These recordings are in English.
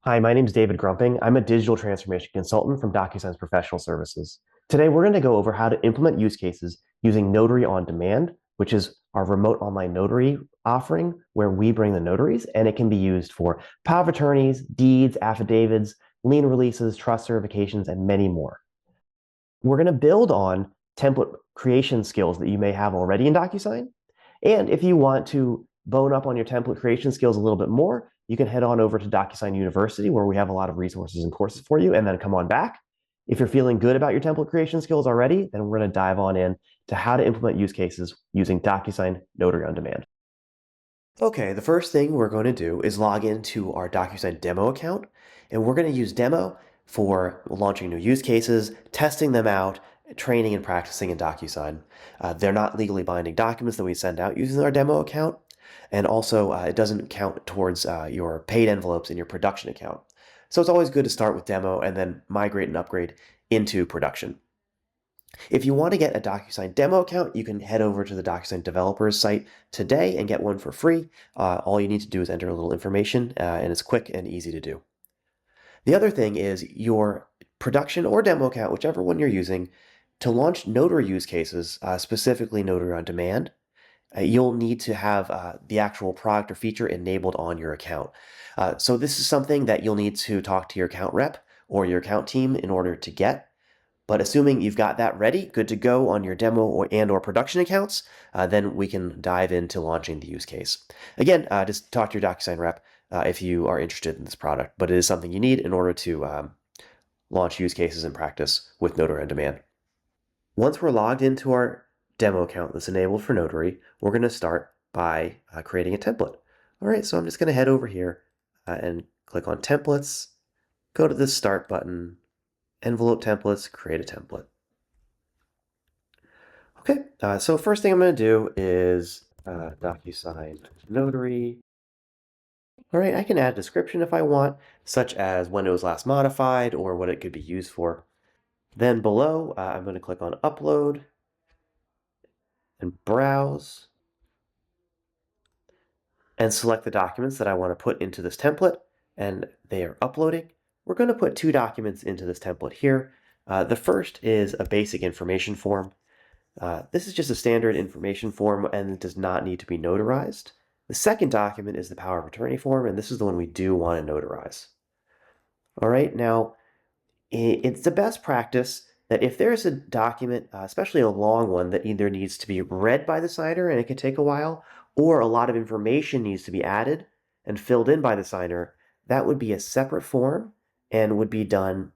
Hi, my name is David Grumping. I'm a digital transformation consultant from Docusign's professional services. Today, we're going to go over how to implement use cases using Notary On-Demand, which is our remote online notary offering where we bring the notaries, and it can be used for power of attorneys, deeds, affidavits, lien releases, trust certifications, and many more. We're going to build on template creation skills that you may have already in Docusign. And if you want to bone up on your template creation skills a little bit more, you can head on over to Docusign University, where we have a lot of resources and courses for you, and then come on back. If you're feeling good about your template creation skills already, then we're going to dive on in to how to implement use cases using Docusign Notary On Demand. Okay, the first thing we're going to do is log into our Docusign demo account, and we're going to use demo for launching new use cases, testing them out, training and practicing in Docusign. They're not legally binding documents that we send out using our demo account, and also it doesn't count towards your paid envelopes in your production account. So it's always good to start with demo and then migrate and upgrade into production. If you want to get a Docusign demo account, you can head over to the Docusign developers site today and get one for free. All you need to do is enter a little information, and it's quick and easy to do. The other thing is your production or demo account, whichever one you're using, to launch notary use cases, specifically Notary on Demand, you'll need to have the actual product or feature enabled on your account. So this is something that you'll need to talk to your account rep or your account team in order to get. But assuming you've got that ready, good to go on your demo or production accounts, then we can dive into launching the use case. Again, just talk to your Docusign rep if you are interested in this product, but it is something you need in order to launch use cases in practice with Notary on Demand. Once we're logged into our demo account that's enabled for Notary, we're going to start by creating a template. All right, so I'm just going to head over here and click on Templates, go to the Start button, Envelope Templates, create a template. Okay, so first thing I'm going to do is Docusign Notary. All right, I can add a description if I want, such as when it was last modified or what it could be used for. Then below, I'm going to click on Upload and Browse and select the documents that I want to put into this template, and they are uploading. We're going to put two documents into this template here. The first is a basic information form. This is just a standard information form and it does not need to be notarized. The second document is the power of attorney form, and this is the one we do want to notarize. All right, now it's the best practice that if there's a document, especially a long one, that either needs to be read by the signer and it can take a while, or a lot of information needs to be added and filled in by the signer, that would be a separate form and would be done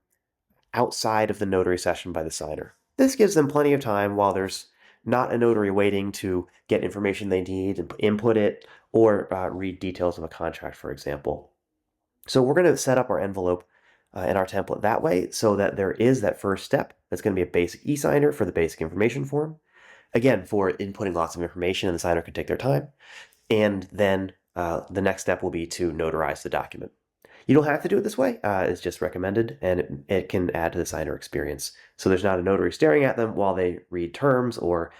outside of the notary session by the signer. This gives them plenty of time while there's not a notary waiting to get information they need and input it or read details of a contract, for example. So we're going to set up our envelope and our template that way so that there is that first step. That's going to be a basic e-signer for the basic information form. Again, for inputting lots of information and the signer can take their time. And then the next step will be to notarize the document. You don't have to do it this way. It's just recommended, and it can add to the signer experience. So there's not a notary staring at them while they read terms or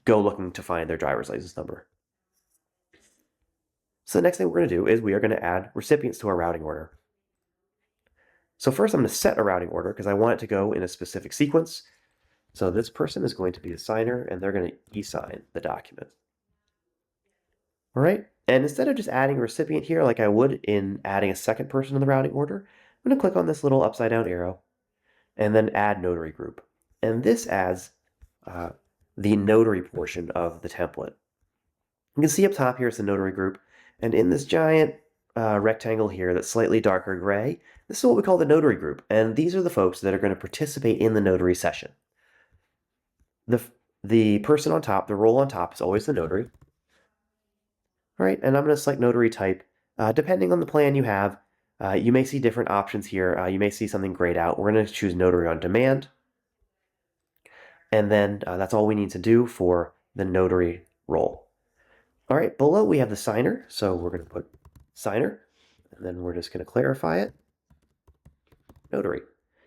go looking to find their driver's license number. So the next thing we're going to do is we are going to add recipients to our routing order. So first I'm going to set a routing order because I want it to go in a specific sequence. So this person is going to be a signer, and they're going to e-sign the document. All right. And instead of just adding a recipient here like I would in adding a second person in the routing order, I'm going to click on this little upside down arrow and then add notary group. And this adds the notary portion of the template. You can see up top here is the notary group. And in this giant rectangle here that's slightly darker gray, this is what we call the notary group. And these are the folks that are going to participate in the notary session. The person on top, the role on top, is always the notary. All right, and I'm going to select notary type. Depending on the plan you have, you may see different options here. You may see something grayed out. We're going to choose Notary on Demand. And then that's all we need to do for the notary role. All right, below we have the signer. So we're going to put signer, and then we're just going to clarify it. Notary.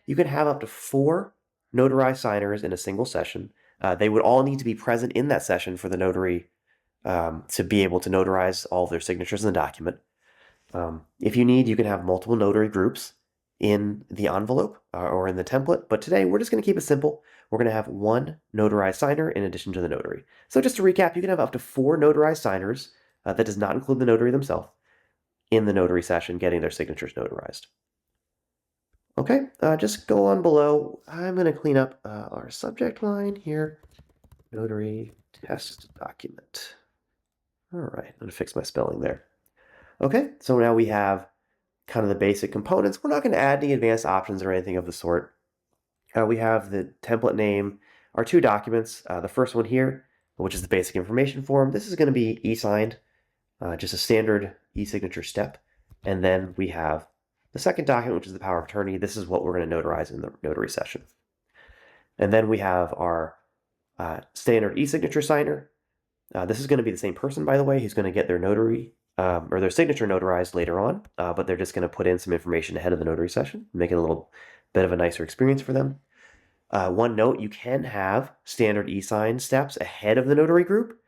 You can have up to 4 notarized signers in a single session. They would all need to be present in that session for the notary to be able to notarize all of their signatures in the document. If you need, you can have multiple notary groups in the envelope or in the template, but today we're just going to keep it simple. We're going to have one notarized signer in addition to the notary. So just to recap, you can have up to 4 notarized signers, that does not include the notary themselves, in the notary session getting their signatures notarized. Okay, just go on below. I'm going to clean up our subject line here. Notary test document. All right, I'm going to fix my spelling there. Okay, so now we have kind of the basic components. We're not going to add any advanced options or anything of the sort. We have the template name, our 2 documents. The first one here, which is the basic information form. This is going to be e-signed, just a standard e-signature step. And then we have the second document, which is the power of attorney. This is what we're going to notarize in the notary session. And then we have our standard e-signature signer. This is going to be the same person, by the way, who's going to get their notary or their signature notarized later on, but they're just going to put in some information ahead of the notary session, make it a little bit of a nicer experience for them. One note, you can have standard e-sign steps ahead of the notary group,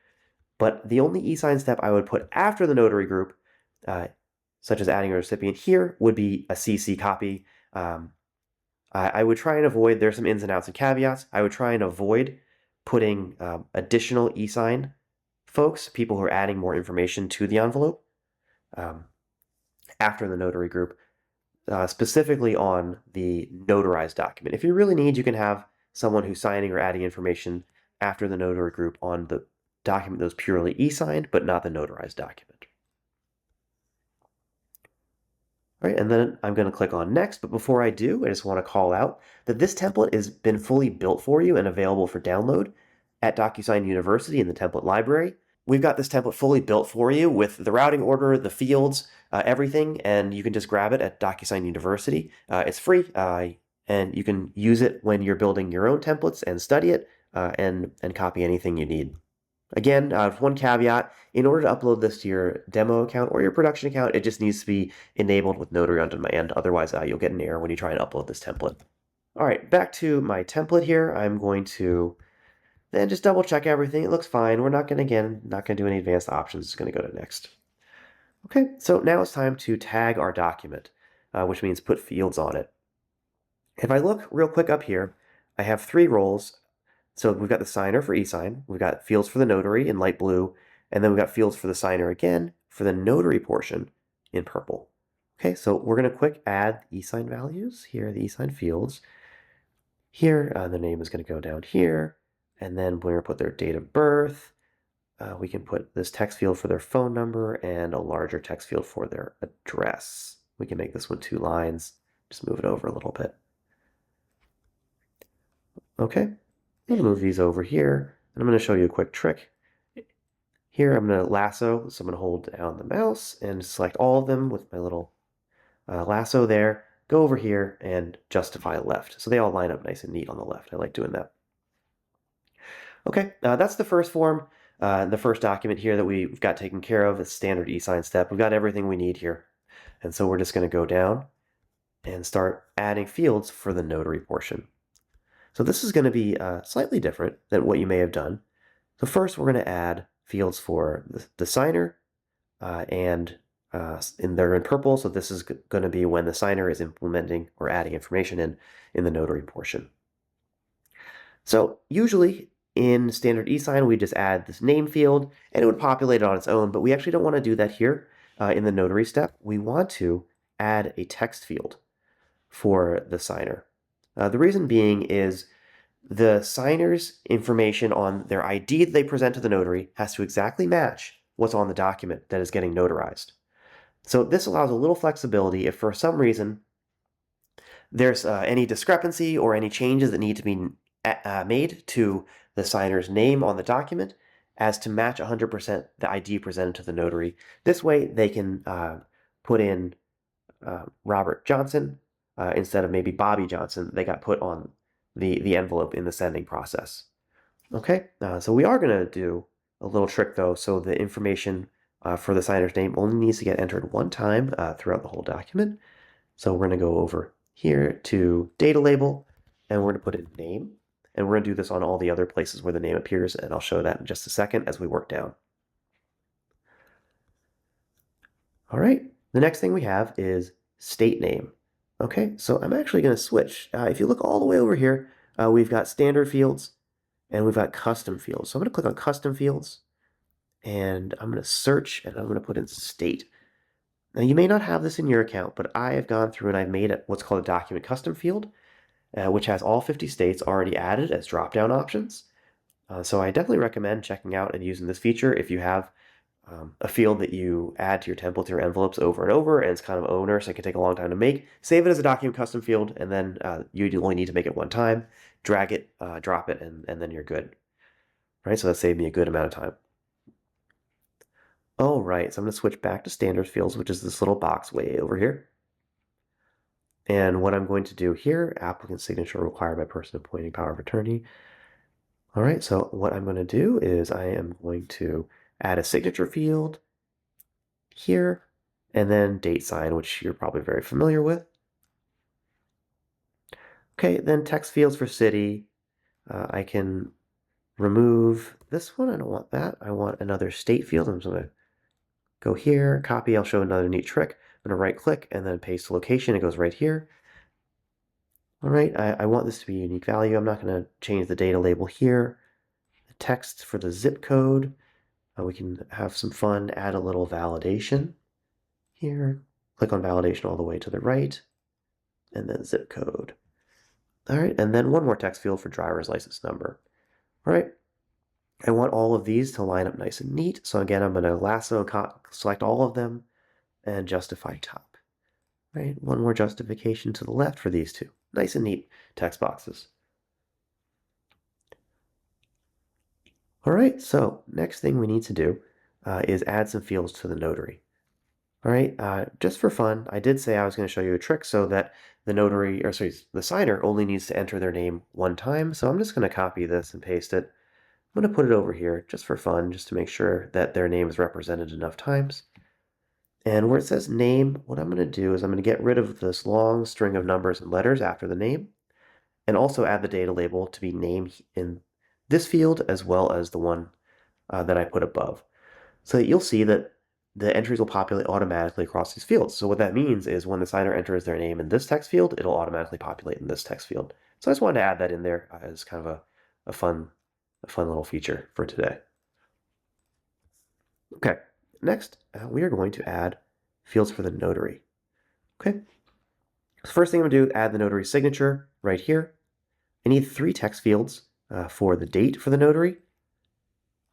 but the only e-sign step I would put after the notary group, such as adding a recipient here, would be a CC copy. I would try and avoid, there's some ins and outs and caveats, I would try and avoid putting additional e-sign folks, people who are adding more information to the envelope after the notary group, specifically on the notarized document. If you really need, you can have someone who's signing or adding information after the notary group on the document that was purely e-signed, but not the notarized document. All right, and then I'm going to click on next, but before I do, I just want to call out that this template has been fully built for you and available for download at Docusign University in the template library. We've got this template fully built for you with the routing order, the fields, everything, and you can just grab it at Docusign University. It's free, and you can use it when you're building your own templates and study it and copy anything you need. Again, one caveat, in order to upload this to your demo account or your production account, it just needs to be enabled with Notary On-Demand. Otherwise, you'll get an error when you try and upload this template. All right, back to my template here. I'm going to then just double check everything. It looks fine. We're not going to do any advanced options. It's going to go to next. Okay, so now it's time to tag our document, which means put fields on it. If I look real quick up here, I have 3 roles. So we've got the signer for e-sign, we've got fields for the notary in light blue, and then we've got fields for the signer again for the notary portion in purple. Okay, so we're going to quick add e-sign values. Here are the e-sign fields. Here, the name is going to go down here, and then we're going to put their date of birth. We can put this text field for their phone number and a larger text field for their address. We can make this one 2 lines, just move it over a little bit. Okay, I'm going to move these over here, and I'm going to show you a quick trick. Here I'm going to lasso, so I'm going to hold down the mouse and select all of them with my little lasso there, go over here and justify left. So they all line up nice and neat on the left. I like doing that. Okay, that's the first form, the first document here that we've got taken care of, the standard e-sign step. We've got everything we need here. And so we're just going to go down and start adding fields for the notary portion. So this is going to be slightly different than what you may have done. So first we're going to add fields for the signer, and they're in purple, so this is going to be when the signer is implementing or adding information in the notary portion. So usually in standard e-sign, we just add this name field, and it would populate it on its own, but we actually don't want to do that here in the notary step. We want to add a text field for the signer. The reason being is the signer's information on their ID that they present to the notary has to exactly match what's on the document that is getting notarized. So this allows a little flexibility if for some reason there's any discrepancy or any changes that need to be made to the signer's name on the document as to match 100% the ID presented to the notary. This way they can put in Robert Johnson instead of maybe Bobby Johnson. They got put on the envelope in the sending process. Okay, so we are going to do a little trick though. So the information for the signer's name only needs to get entered 1 time throughout the whole document. So we're going to go over here to data label, and we're going to put in name. And we're going to do this on all the other places where the name appears, and I'll show that in just a second as we work down. All right, The next thing we have is state name. Okay, so I'm actually going to switch. If you look all the way over here, we've got standard fields and we've got custom fields. So I'm going to click on custom fields and I'm going to search and I'm going to put in state. Now you may not have this in your account, but I have gone through and I've made what's called a document custom field, which has all 50 states already added as drop-down options. So I definitely recommend checking out and using this feature if you have a field that you add to your templates or envelopes over and over, and it's kind of onerous, it can take a long time to make. Save it as a document custom field, and then you only need to make it one time. Drag it, drop it, and then you're good. Right, so that saved me a good amount of time. All right, so I'm going to switch back to standard fields, which is this little box way over here. And what I'm going to do here, applicant signature required by person appointing power of attorney. All right, so what I'm going to do is I am going to add a signature field here, and then date sign, which you're probably very familiar with. Okay, then text fields for city. I can remove this one. I don't want that. I want another state field. I'm just going to go here, copy. I'll show another neat trick. I'm going to right click and then paste the location. It goes right here. All right, I want this to be a unique value. I'm not going to change the data label here. The text for the zip code. We can have some fun, add a little validation here. Click on validation all the way to the right, and then zip code. All right, and then one more text field for driver's license number. All right, I want all of these to line up nice and neat. So again, I'm going to lasso, select all of them, and justify top. All right, one more justification to the left for these two. Nice and neat text boxes. All right, so next thing we need to do is add some fields to the notary. All right, just for fun, I did say I was going to show you a trick so that the notary, or sorry, the signer only needs to enter their name one time. So I'm just going to copy this and paste it. I'm going to put it over here just for fun, just to make sure that their name is represented enough times. And where it says name, what I'm going to do is I'm going to get rid of this long string of numbers and letters after the name, and also add the data label to be name in this field as well as the one that I put above. So that you'll see that the entries will populate automatically across these fields. So what that means is when the signer enters their name in this text field, it'll automatically populate in this text field. So I just wanted to add that in there as kind of a fun little feature for today. Okay, next we are going to add fields for the notary. Okay, so first thing I'm going to do, add the notary signature right here. I need 3 text fields for the date for the notary.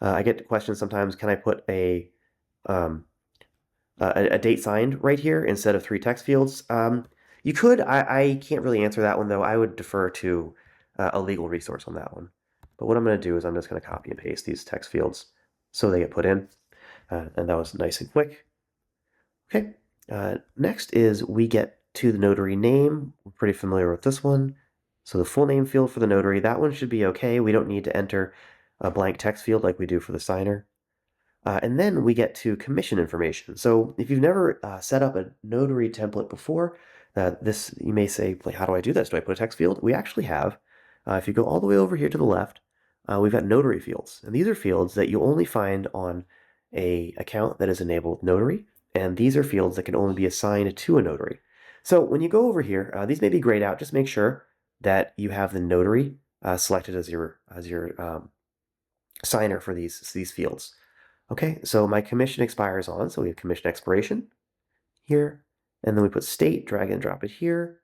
I get questions sometimes, can I put a date signed right here instead of 3 text fields? You could. I can't really answer that one, though. I would defer to a legal resource on that one. But what I'm going to do is I'm just going to copy and paste these text fields so they get put in. And that was nice and quick. Okay, next is we get to the notary name. We're pretty familiar with this one. So the full name field for the notary, that one should be okay. We don't need to enter a blank text field like we do for the signer. And then we get to commission information. So if you've never set up a notary template before, you may say, like, how do I do this? Do I put a text field? We actually have. If you go all the way over here to the left, we've got notary fields. And these are fields that you only find on a account that is enabled with notary. And these are fields that can only be assigned to a notary. So when you go over here, these may be grayed out. Just make sure that you have the notary selected as your signer for these fields. Okay, so my commission expires on, so we have commission expiration here, and then we put state, drag and drop it here,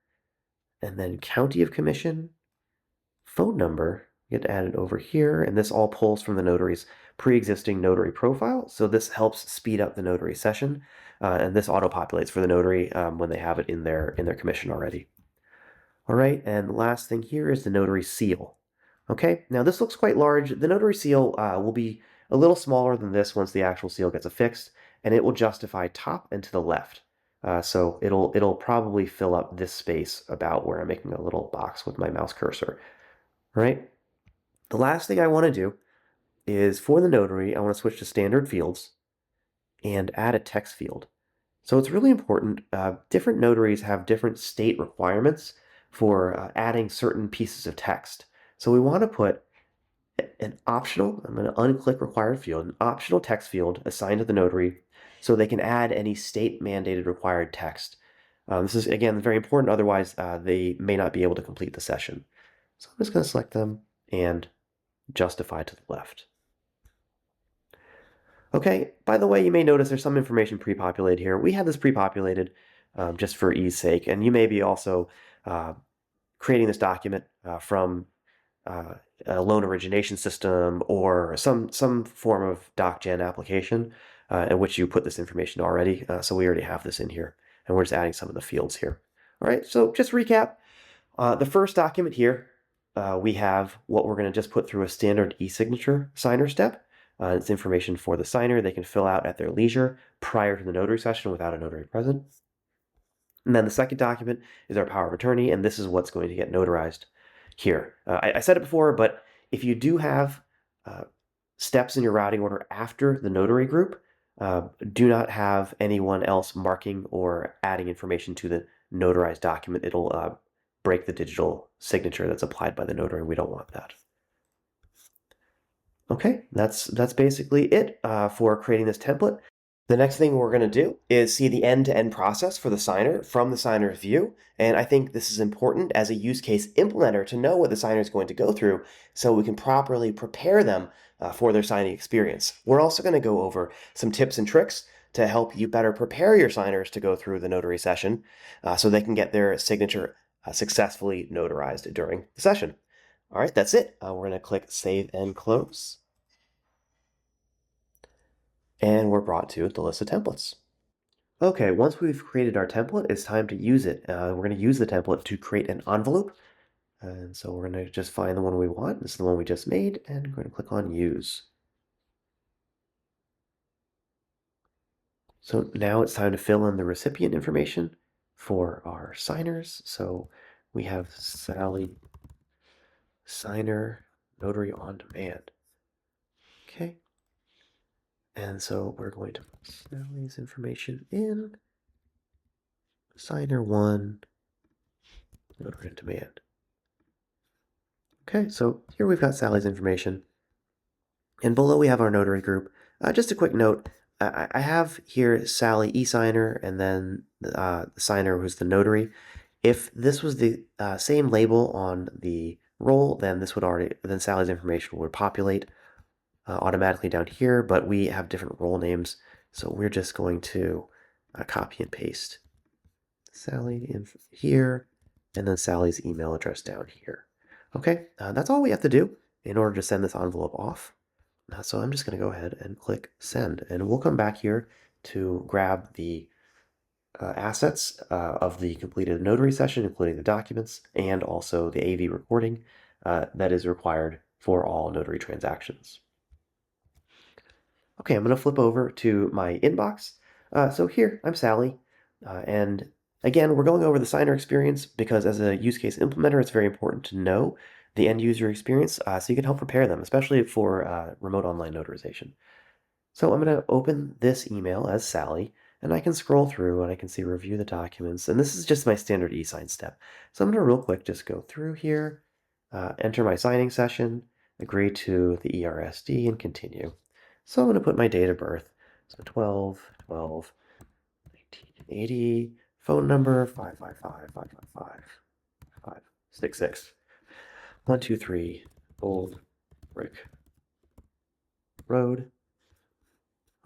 and then county of commission, phone number, get added over here, and this all pulls from the notary's pre-existing notary profile, so this helps speed up the notary session, and this auto-populates for the notary when they have it in their commission already. All right, and the last thing here is the notary seal. Okay, now this looks quite large. The notary seal will be a little smaller than this once the actual seal gets affixed, and it will justify top and to the left. So it'll probably fill up this space about where I'm making a little box with my mouse cursor. All right, the last thing I want to do is for the notary, I want to switch to standard fields and add a text field. So it's really important. Different notaries have different state requirements for adding certain pieces of text. So we want to put an optional, I'm going to unclick required field, an optional text field assigned to the notary so they can add any state mandated required text. This is, again, very important. Otherwise, they may not be able to complete the session. So I'm just going to select them and justify to the left. Okay, by the way, you may notice there's some information pre-populated here. We have this pre-populated just for ease sake, and you may be also creating this document from a loan origination system or some form of DocGen application in which you put this information already. So we already have this in here, and we're just adding some of the fields here. All right, so just recap. The first document here, we have what we're going to just put through a standard e-signature signer step. It's information for the signer. They can fill out at their leisure prior to the notary session without a notary present. And then the second document is our power of attorney, and this is what's going to get notarized here. I said it before, but if you do have steps in your routing order after the notary group, do not have anyone else marking or adding information to the notarized document. It'll break the digital signature that's applied by the notary. We don't want that. Okay, that's basically it for creating this template. The next thing we're going to do is see the end-to-end process for the signer from the signer's view. And I think this is important as a use case implementer to know what the signer is going to go through so we can properly prepare them for their signing experience. We're also going to go over some tips and tricks to help you better prepare your signers to go through the notary session so they can get their signature successfully notarized during the session. All right, that's it. We're going to click Save and Close. And we're brought to the list of templates. Okay, once we've created our template, it's time to use it. We're going to use the template to create an envelope. And so we're going to just find the one we want. This is the one we just made, and we're going to click on Use. So now it's time to fill in the recipient information for our signers. So we have Sally, signer, Notary On-Demand. Okay. And so we're going to put Sally's information in. Signer 1, Notary On-Demand. Okay, so here we've got Sally's information. And below we have our notary group. Just a quick note, I have here Sally eSigner and then the signer who's the notary. If this was the same label on the role, then then Sally's information would populate automatically down here, but we have different role names. So we're just going to copy and paste Sally in here and then Sally's email address down here. Okay, that's all we have to do in order to send this envelope off. So I'm just going to go ahead and click Send, and we'll come back here to grab the assets of the completed notary session, including the documents and also the AV recording that is required for all notary transactions. Okay, I'm going to flip over to my inbox. So here, I'm Sally, and again, we're going over the signer experience because as a use case implementer, it's very important to know the end user experience so you can help prepare them, especially for remote online notarization. So I'm going to open this email as Sally, and I can scroll through and I can see review the documents. And this is just my standard e-sign step. So I'm going to real quick just go through here, enter my signing session, agree to the ERSD, and continue. So I'm going to put my date of birth. So 12/12/1980, phone number 555-555-566. 123 Old Brick Road.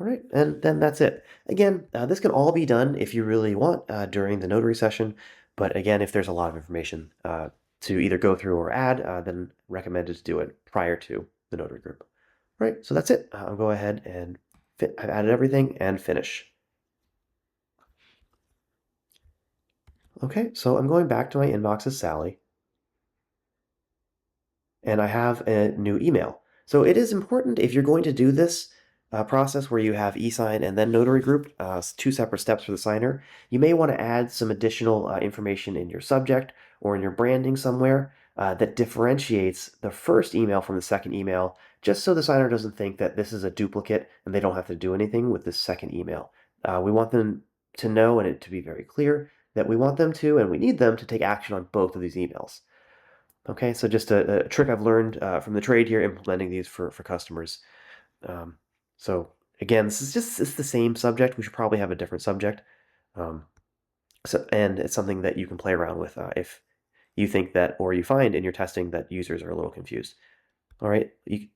All right, and then that's it. Again, this can all be done if you really want during the notary session, but again, if there's a lot of information to either go through or add, then recommended to do it prior to the notary group. All right, so that's it. I'll go ahead and I've added everything and finish. Okay, so I'm going back to my inbox as Sally, and I have a new email. So it is important if you're going to do this process where you have e-sign and then notary group, two separate steps for the signer, you may want to add some additional information in your subject or in your branding somewhere that differentiates the first email from the second email, just so the signer doesn't think that this is a duplicate and they don't have to do anything with this second email. We want them to know and it to be very clear that we want them to and we need them to take action on both of these emails. Okay, so just a trick I've learned from the trade here, implementing these for customers. So again, it's the same subject. We should probably have a different subject. Um, and it's something that you can play around with if you think that, or you find in your testing that users are a little confused. All right. We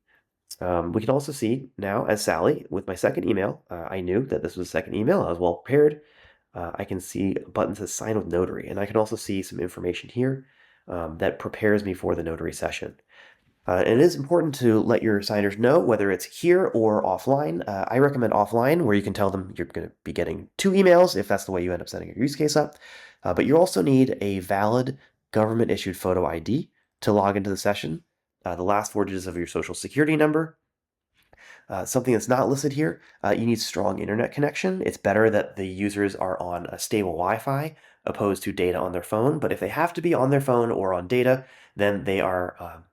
can also see now as Sally with my second email, I knew that this was a second email. I was well prepared. I can see a button that says sign with notary, and I can also see some information here that prepares me for the notary session. And it is important to let your signers know whether it's here or offline. I recommend offline, where you can tell them you're going to be getting 2 emails if that's the way you end up setting your use case up. But you also need a valid government issued photo ID to log into the session, the last 4 digits of your social security number. Something that's not listed here, you need strong internet connection. It's better that the users are on a stable Wi-Fi opposed to data on their phone. But if they have to be on their phone or on data, then they are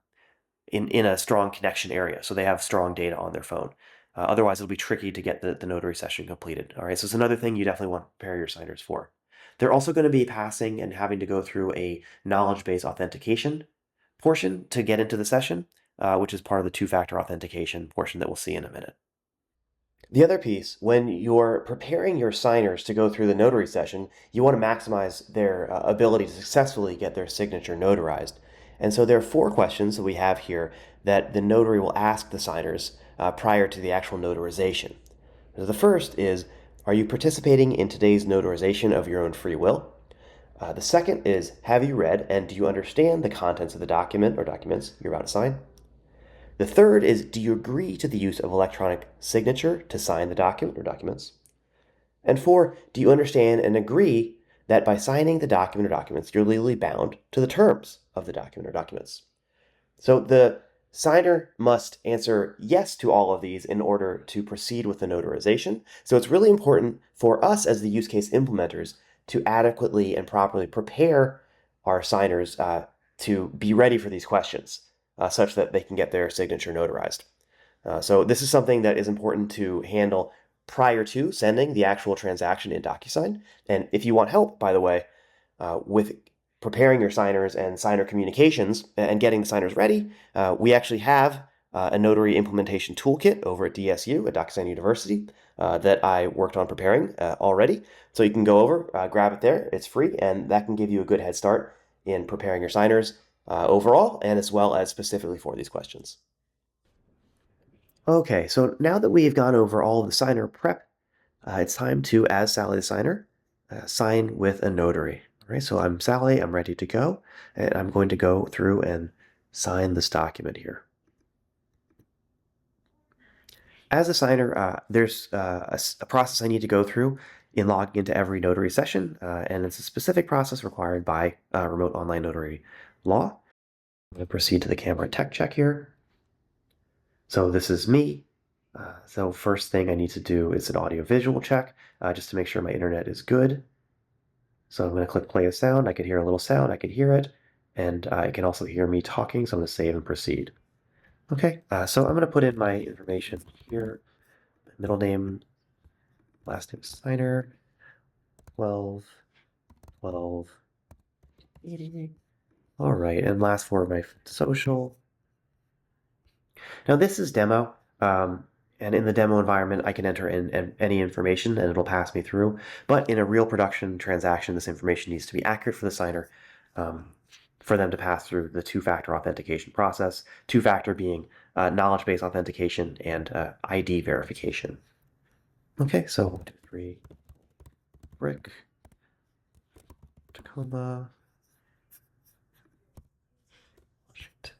in a strong connection area. So they have strong data on their phone. Otherwise, it'll be tricky to get the notary session completed. All right, so it's another thing you definitely want to prepare your signers for. They're also going to be passing and having to go through a knowledge base authentication portion to get into the session, which is part of the two-factor authentication portion that we'll see in a minute. The other piece, when you're preparing your signers to go through the notary session, you want to maximize their ability to successfully get their signature notarized. And so there are 4 questions that we have here that the notary will ask the signers prior to the actual notarization. So the first is, are you participating in today's notarization of your own free will? The second is, have you read and do you understand the contents of the document or documents you're about to sign? The third is, do you agree to the use of electronic signature to sign the document or documents? And 4, do you understand and agree that by signing the document or documents, you're legally bound to the terms of the document or documents? So the signer must answer yes to all of these in order to proceed with the notarization. So it's really important for us as the use case implementers to adequately and properly prepare our signers to be ready for these questions such that they can get their signature notarized. So this is something that is important to handle prior to sending the actual transaction in Docusign. And if you want help, by the way, with preparing your signers and signer communications and getting the signers ready, we actually have a notary implementation toolkit over at DSU, at Docusign University, that I worked on preparing already. So you can go over, grab it there. It's free, and that can give you a good head start in preparing your signers overall, and as well as specifically for these questions. Okay, so now that we've gone over all of the signer prep, it's time to, as Sally the signer, sign with a notary. All right, so I'm Sally, I'm ready to go, and I'm going to go through and sign this document here. As a signer, there's a process I need to go through in logging into every notary session, and it's a specific process required by remote online notary law. I'm going to proceed to the camera tech check here. So this is me. So first thing I need to do is an audio visual check just to make sure my internet is good. So I'm going to click play a sound. I can hear a little sound. I can hear it. And I can also hear me talking. So I'm going to save and proceed. Okay, so I'm going to put in my information here. Middle name, last name signer, 12, 12, 80. All right, and last 4 of my social. Now this is demo, and in the demo environment, I can enter in any information and it'll pass me through. But in a real production transaction, this information needs to be accurate for the signer for them to pass through the two-factor authentication process, two-factor being knowledge base authentication and ID verification. Okay, so 1, 2, 3, brick, Tacoma, Washington.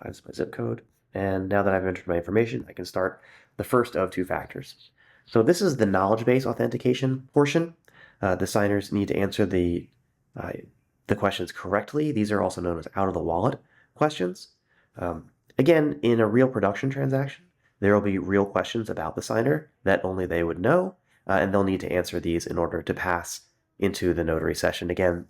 That's my zip code. And now that I've entered my information, I can start the first of 2 factors. So this is the knowledge base authentication portion. The signers need to answer the questions correctly. These are also known as out of the wallet questions. Again, in a real production transaction, there will be real questions about the signer that only they would know, and they'll need to answer these in order to pass into the notary session. Again,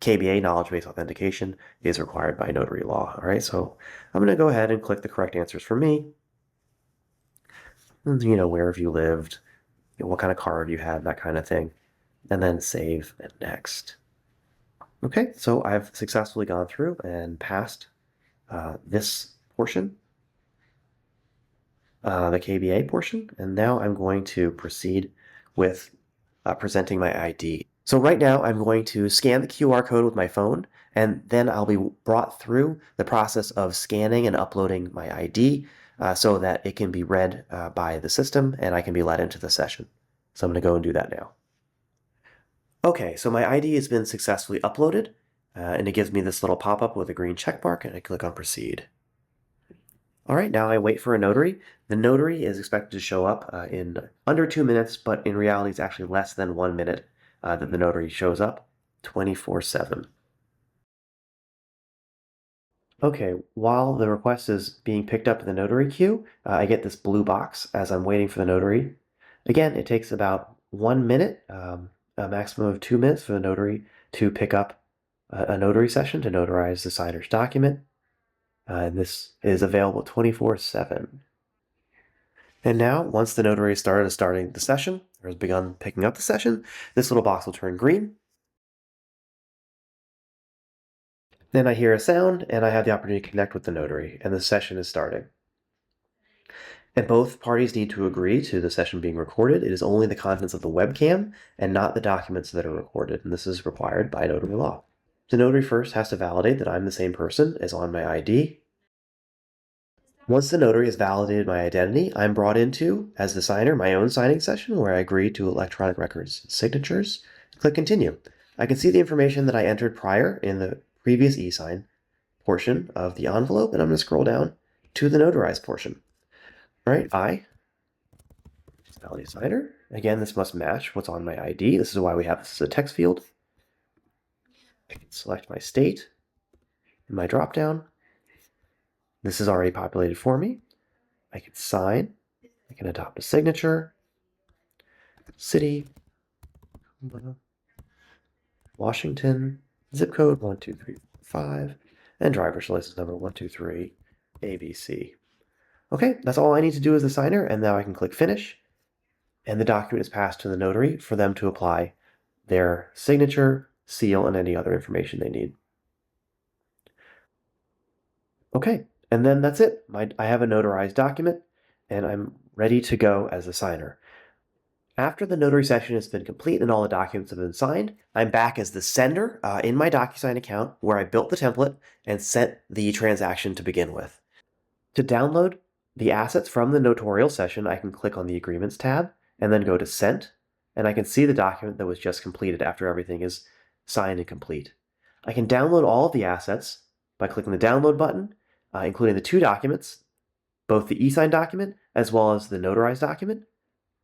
KBA, knowledge-based authentication, is required by notary law. All right, so I'm going to go ahead and click the correct answers for me. You know, where have you lived, what kind of car have you had, that kind of thing, and then save and next. Okay, so I've successfully gone through and passed this portion. the KBA portion, and now I'm going to proceed with presenting my ID. So right now I'm going to scan the QR code with my phone, and then I'll be brought through the process of scanning and uploading my ID so that it can be read by the system and I can be let into the session. So I'm going to go and do that now. Okay, so my ID has been successfully uploaded, and it gives me this little pop-up with a green check mark, and I click on Proceed. All right, now I wait for a notary. The notary is expected to show up in under 2 minutes, but in reality, it's actually less than 1 minute that the notary shows up 24/7. Okay, while the request is being picked up in the notary queue, I get this blue box as I'm waiting for the notary. Again, it takes about 1 minute, a maximum of 2 minutes for the notary to pick up a notary session to notarize the signer's document. And this is available 24/7. And now, once the notary has starting the session, or has begun picking up the session, this little box will turn green. Then I hear a sound, and I have the opportunity to connect with the notary, and the session is starting. And both parties need to agree to the session being recorded. It is only the contents of the webcam and not the documents that are recorded, and this is required by notary law. The notary first has to validate that I'm the same person as on my ID. Once the notary has validated my identity, I'm brought into, as the signer, my own signing session where I agree to electronic records and signatures. Click Continue. I can see the information that I entered prior in the previous e-sign portion of the envelope, and I'm going to scroll down to the notarized portion. All right, I, validate signer. Again, this must match what's on my ID. This is why we have this as a text field. I can select my state in my dropdown. This is already populated for me. I can sign. I can adopt a signature. City, Washington, zip code 12345, and driver's license number 123 ABC. Okay, that's all I need to do as the signer, and now I can click Finish, and the document is passed to the notary for them to apply their signature, seal, and any other information they need. Okay, and then that's it. I have a notarized document, and I'm ready to go as a signer. After the notary session has been complete and all the documents have been signed, I'm back as the sender in my Docusign account where I built the template and sent the transaction to begin with. To download the assets from the notarial session, I can click on the Agreements tab and then go to Sent, and I can see the document that was just completed after everything is signed and complete. I can download all of the assets by clicking the Download button, including the 2 documents, both the e-sign document as well as the notarized document,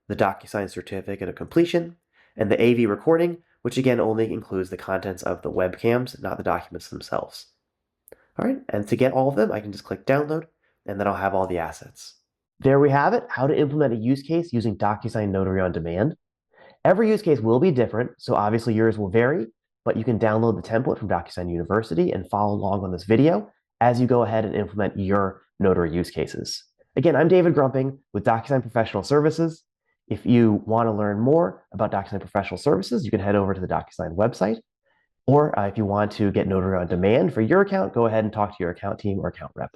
the Docusign certificate of completion, and the AV recording, which again only includes the contents of the webcams, not the documents themselves. All right, and to get all of them, I can just click download, and then I'll have all the assets. There we have it, how to implement a use case using Docusign Notary On Demand. Every use case will be different, so obviously yours will vary, but you can download the template from Docusign University and follow along on this video as you go ahead and implement your notary use cases. Again, I'm David Grumping with Docusign Professional Services. If you want to learn more about Docusign Professional Services, you can head over to the Docusign website. Or if you want to get Notary On Demand for your account, go ahead and talk to your account team or account rep.